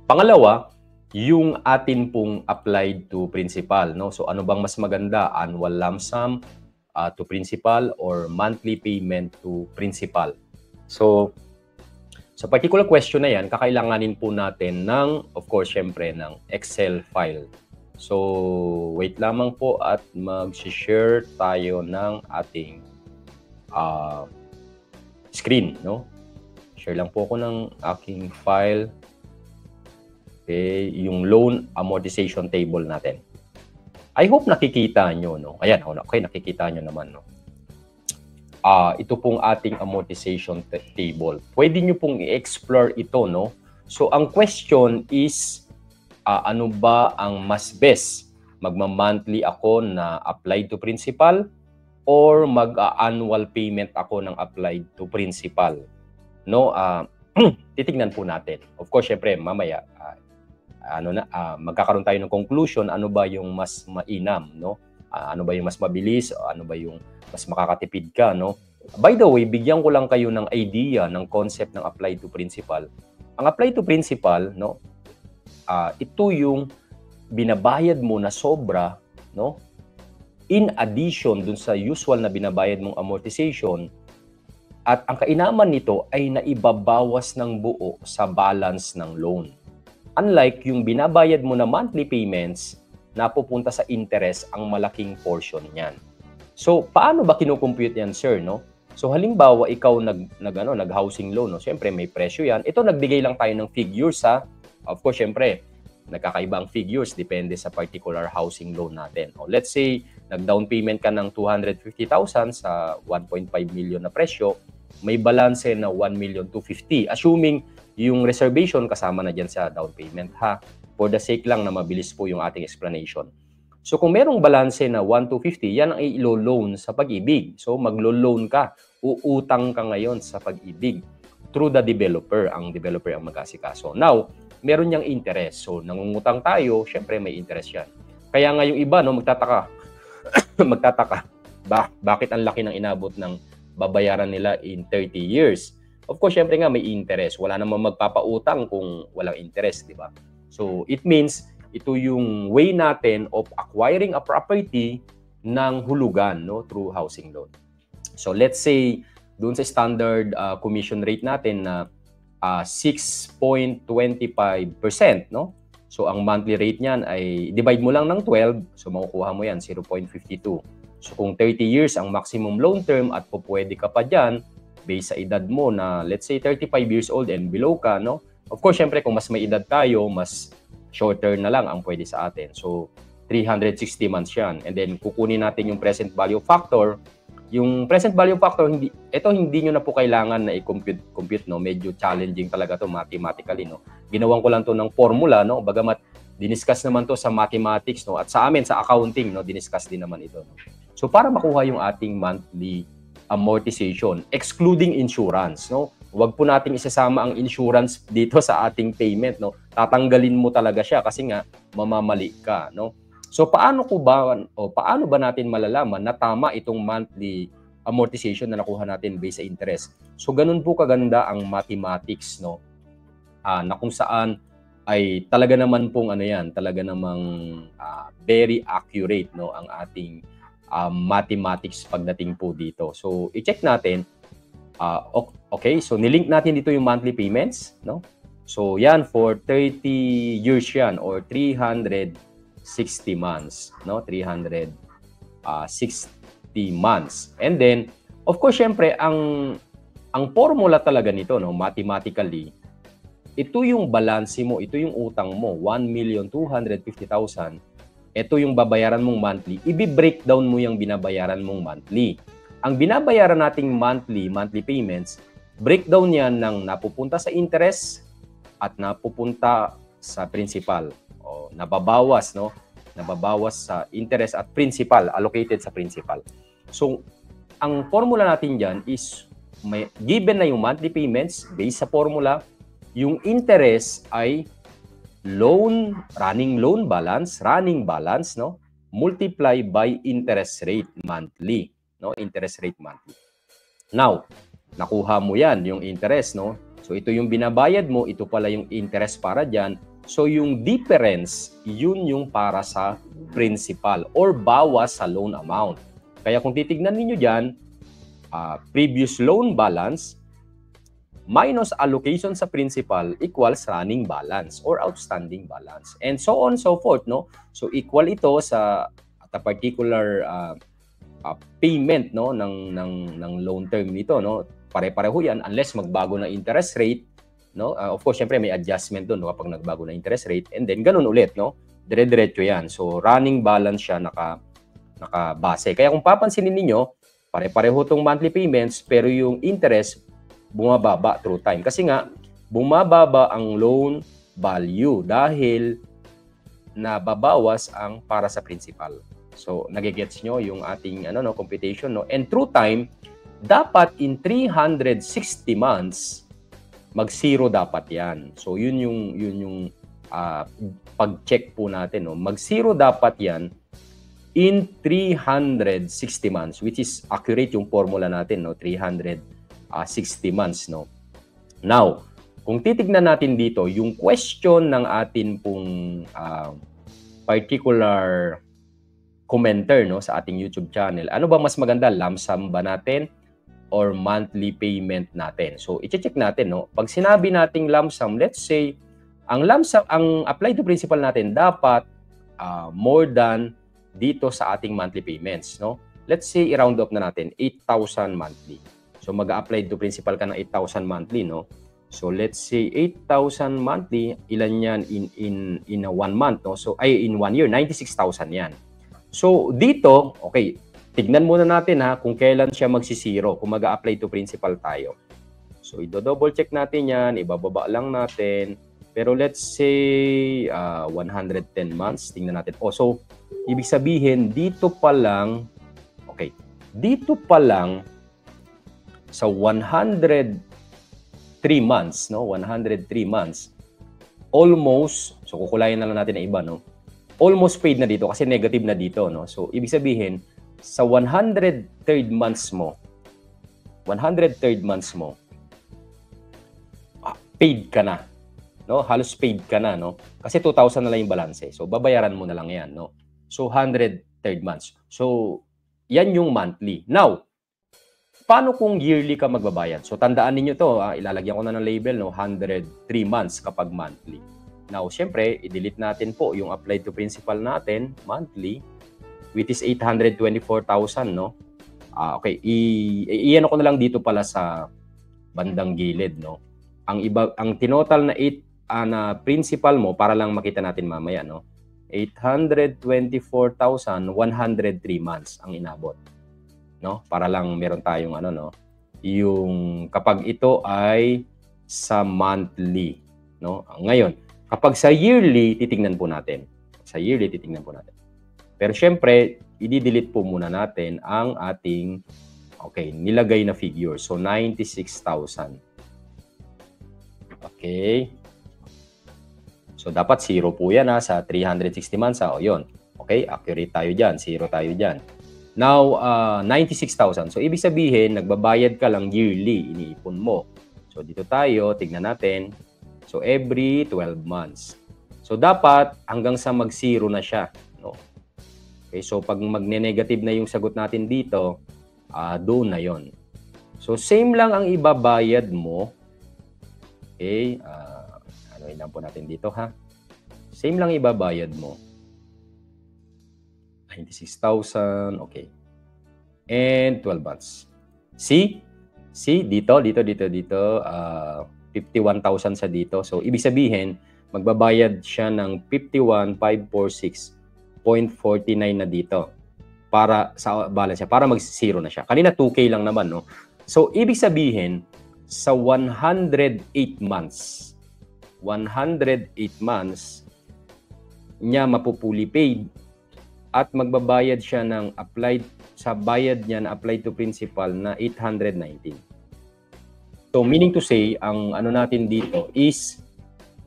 Pangalawa, yung atin pong applied to principal, no? So ano bang mas maganda, annual lump sum to principal or monthly payment to principal? So sa particular question na yan, kakailanganin po natin ng, of course, syempre, ng Excel file. So wait lamang po at mag-share tayo ng ating screen, no? Share lang po ako ng aking file. Okay, yung loan amortization table natin. I hope nakikita nyo, no? Ayan, okay, nakikita nyo naman, no? Ito pong ating amortization table. Pwede nyo pong i-explore ito, no? So, ang question is, ano ba ang mas best? Magma-monthly ako na applied to principal or mag-annual payment ako ng applied to principal? No? Titignan po natin. Of course, syempre, mamaya, magkakaroon tayo ng conclusion, ano ba yung mas mainam, no? Ano ba yung mas mabilis, ano ba yung mas makakatipid ka, no? By the way, bigyan ko lang kayo ng idea ng concept ng applied to principal. Ang applied to principal, no? Ito yung binabayad mo na sobra, no? In addition dun sa usual na binabayad mong amortization, at ang kainaman nito ay naibabawas ng buo sa balance ng loan. Unlike yung binabayad mo na monthly payments, napupunta sa interest ang malaking portion niyan. So, paano ba kinukompute yan, sir, no? So, halimbawa, ikaw nag-housing loan, no? Siyempre, may presyo yan. Ito, nagbigay lang tayo ng figures, ha? Of course, siyempre, nagkakaiba ang figures, depende sa particular housing loan natin. O, let's say, nag-down payment ka ng 250,000 sa 1.5 million na presyo, may balance na 1,250,000. Assuming yung reservation kasama na dyan sa down payment, ha? For the sake lang na mabilis po yung ating explanation. So kung merong balance na 1,250, yan ang ilo-loan sa Pag-ibig. So maglo-loan ka, uutang ka ngayon sa Pag-ibig through the developer. Ang developer ang mag-asikaso. Now, meron niyang interest. So nangungutang tayo, syempre may interest yan. Kaya nga yung iba, no, magtataka, bakit ang laki ng inabot ng babayaran nila in 30 years? Of course, syempre nga may interest. Wala namang magpapautang kung walang interest, di ba? So, it means ito yung way natin of acquiring a property ng hulugan, no, through housing loan. So, let's say, doon sa standard commission rate natin na 6.25%, no? So, ang monthly rate niyan ay divide mo lang ng 12, so makukuha mo yan, 0.52. So, kung 30 years ang maximum loan term at pupwede ka pa dyan, based sa edad mo na, let's say, 35 years old and below ka, no? Of course, syempre, kung mas may edad tayo, mas shorter na lang ang pwede sa atin. So, 360 months yan. And then, kukunin natin yung present value factor. Yung present value factor, hindi nyo na po kailangan na i-compute, no? Medyo challenging talaga to mathematically, no? Ginawan ko lang to ng formula, no? Bagamat, diniscuss naman to sa mathematics, no? At sa amin, sa accounting, no? Diniscuss din naman ito, no? So, para makuha yung ating monthly amortization, excluding insurance, no? Huwag po nating isasama ang insurance dito sa ating payment, no? Tatanggalin mo talaga siya kasi nga mamamali ka, no? So paano ba natin malalaman na tama itong monthly amortization na nakuha natin based sa interest? So ganun po kaganda ang mathematics, no? Na kung saan ay talaga naman pong talaga namang very accurate, no, ang ating mathematics pagdating po dito. So i-check natin. Okay, so nilink natin dito yung monthly payments, no? So yan for 30 years yan or 360 months, no? 360 months. And then of course, syempre ang formula talaga nito, no, mathematically, ito yung balance mo, ito yung utang mo, 1,250,000. Ito yung babayaran mong monthly. I-breakdown mo yung binabayaran mong monthly. Ang binabayaran nating monthly payments, breakdown yan ng napupunta sa interest at napupunta sa principal. O nababawas, no? Nababawas sa interest at principal, allocated sa principal. So, ang formula natin dyan is, given na yung monthly payments, based sa formula, yung interest ay running balance, no? Multiply by interest rate monthly. No, interest rate monthly. Now, nakuha mo yan, yung interest, no? So, ito yung binabayad mo, ito pala yung interest para dyan. So yung difference, yun yung para sa principal or bawas sa loan amount. Kaya kung titignan ninyo dyan, previous loan balance minus allocation sa principal equals running balance or outstanding balance. And so on and so forth, no? So equal ito sa at a particular payment, no, ng loan term nito, no? Pare-pareho yan unless magbago na interest rate, no? Of course, syempre may adjustment doon, no, kapag nagbago na interest rate, and then ganun ulit, no? Dire-diretso yan. So running balance siya nakabase. Kaya kung papansinin niyo, pare-pareho tong monthly payments pero yung interest bumababa through time. Kasi nga, bumababa ang loan value dahil nababawas ang para sa principal. So, nagigets nyo yung ating computation, no? And through time, dapat in 360 months, mag-zero dapat yan. So, yun yung pag-check po natin, no? Mag-zero dapat yan in 360 months, which is accurate yung formula natin, no? 360 months, no? Now, kung titignan natin dito, yung question ng atin pong particular commenter, no, sa ating YouTube channel, ano ba mas maganda, lump sum ba natin or monthly payment natin? So, i-check natin, no? Pag sinabi nating lump sum, let's say, ang lump sum, ang apply to principal natin dapat more than dito sa ating monthly payments, no? Let's say, i-round up na natin, 8,000 monthly. So, mag-apply to principal ka ng 8,000 monthly, no? So, let's say 8,000 monthly, ilan yan in a 1 month, no? So, in 1 year, 96,000 yan. So, dito, okay, tignan muna natin kung kailan siya magsisiro, kung mag-apply to principal tayo. So, i-double check natin yan, ibababa lang natin. Pero let's say 110 months, tingnan natin. So, ibig sabihin, dito pa lang, okay, dito pa lang, sa 103 months, no? 103 months. Almost, so kukulayan na lang natin ng iba, no? Almost paid na dito kasi negative na dito, no? So, ibig sabihin, sa 103rd months mo, paid ka na, no? Halos paid ka na, no? Kasi 2,000 na lang yung balance. So, babayaran mo na lang yan, no? So, 103rd months. So, yan yung monthly. Now, paano kung yearly ka magbabayad? So, tandaan ninyo to, ilalagyan ko na ng label, no? 103 months kapag monthly. Now, syempre, i-delete natin po yung applied to principal natin, monthly, which is 824,000, no? Okay, i-ano ko na lang dito pala sa bandang gilid, no? Ang tinotal na 8 na principal mo, para lang makita natin mamaya, no? 824,103 months ang inabot. No, para lang meron tayong yung kapag ito ay sa monthly, no? Ngayon, kapag sa yearly titingnan po natin. Pero syempre, i-delete po muna natin ang ating nilagay na figure. So 96,000. Okay. So dapat 0 po yan sa 360 months. O yun. Okay, accurate tayo diyan, 0 tayo diyan. Now, 96,000. So, ibig sabihin, nagbabayad ka lang yearly, iniipon mo. So, dito tayo, tignan natin. So, every 12 months. So, dapat hanggang sa mag-zero na siya. No? Okay, so, pag magne-negative na yung sagot natin dito, doon na yon. So, same lang ang ibabayad mo. Okay, lang po natin dito, ha? Same lang ibabayad mo. 96,000, okay. And 12 months. See, dito, 51,000 sa dito. So, ibig sabihin, magbabayad siya ng 51,546.49 na dito para sa balance siya, para mag-zero na siya. Kanina 2K lang naman, no? So, ibig sabihin, sa 108 months niya mapupuli paid at magbabayad siya ng applied sa bayad niya na applied to principal na 819. So meaning to say, ang natin dito is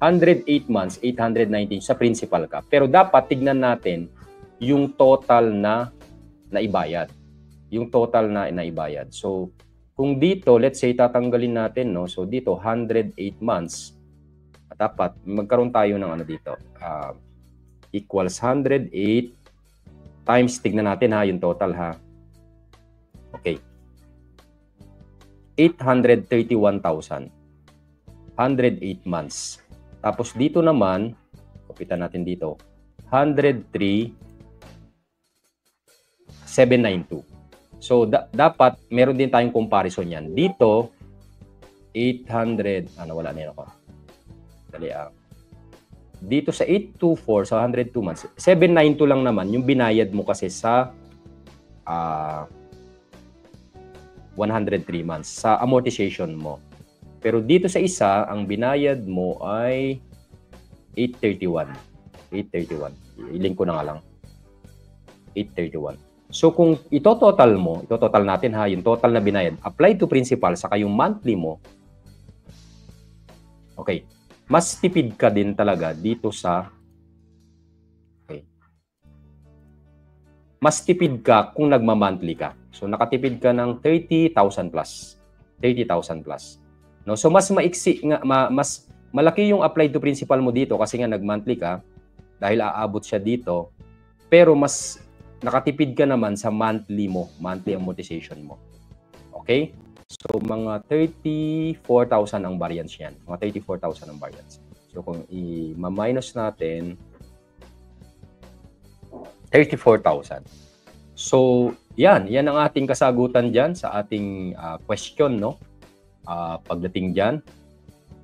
108 months, 819 sa principal ka. Pero dapat tignan natin yung total na naibayad. Yung total na naibayad. So kung dito, let's say tatanggalin natin, no? So dito 108 months at dapat magkaroon tayo ng ano dito, equals 108 times, tignan natin ha, yung total ha. Okay. 831,000. 108 months. Tapos dito naman, kupitan natin dito, 103,792. So, dapat meron din tayong comparison yan. Dito, 800, wala na yun ako. Dali dito sa 824, sa 102 months, 792 lang naman yung binayad mo kasi sa 103 months, sa amortization mo. Pero dito sa isa, ang binayad mo ay 831. 831. I-link ko na nga lang. 831. So kung ito-total mo, ito-total natin ha, yung total na binayad, apply to principal, saka yung monthly mo, okay, mas tipid ka din talaga dito sa, okay, mas tipid ka kung nagma-monthly ka. So nakatipid ka ng 30,000 plus. 30,000 plus. No? So mas maiksi, mas malaki yung apply to principal mo dito kasi nga nag-monthly ka, dahil aabot siya dito, pero mas nakatipid ka naman sa monthly mo, monthly amortization mo. Okay? So, mga 34,000 ang variance yan. Mga 34,000 ang variance. So, kung i-minus natin, 34,000. So, yan ang ating kasagutan dyan sa ating question, no? Pagdating dyan,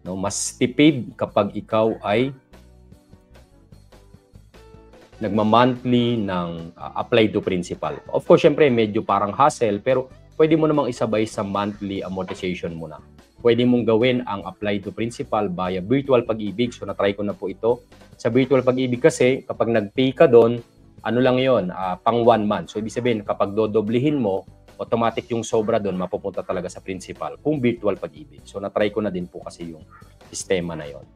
no? Mas tipid kapag ikaw ay nagma-monthly ng apply to principal. Of course, syempre, medyo parang hassle, pero pwede mo namang isabay sa monthly amortization mo na. Pwede mong gawin ang apply to principal via Virtual Pag-ibig. So, na-try ko na po ito sa Virtual Pag-ibig kasi kapag nag-pay ka doon, ano lang yon, pang 1 month. So, ibig sabihin, kapag dodoblihin mo, automatic yung sobra doon, mapupunta talaga sa principal kung Virtual Pag-ibig. So, na-try ko na din po kasi yung sistema na yon.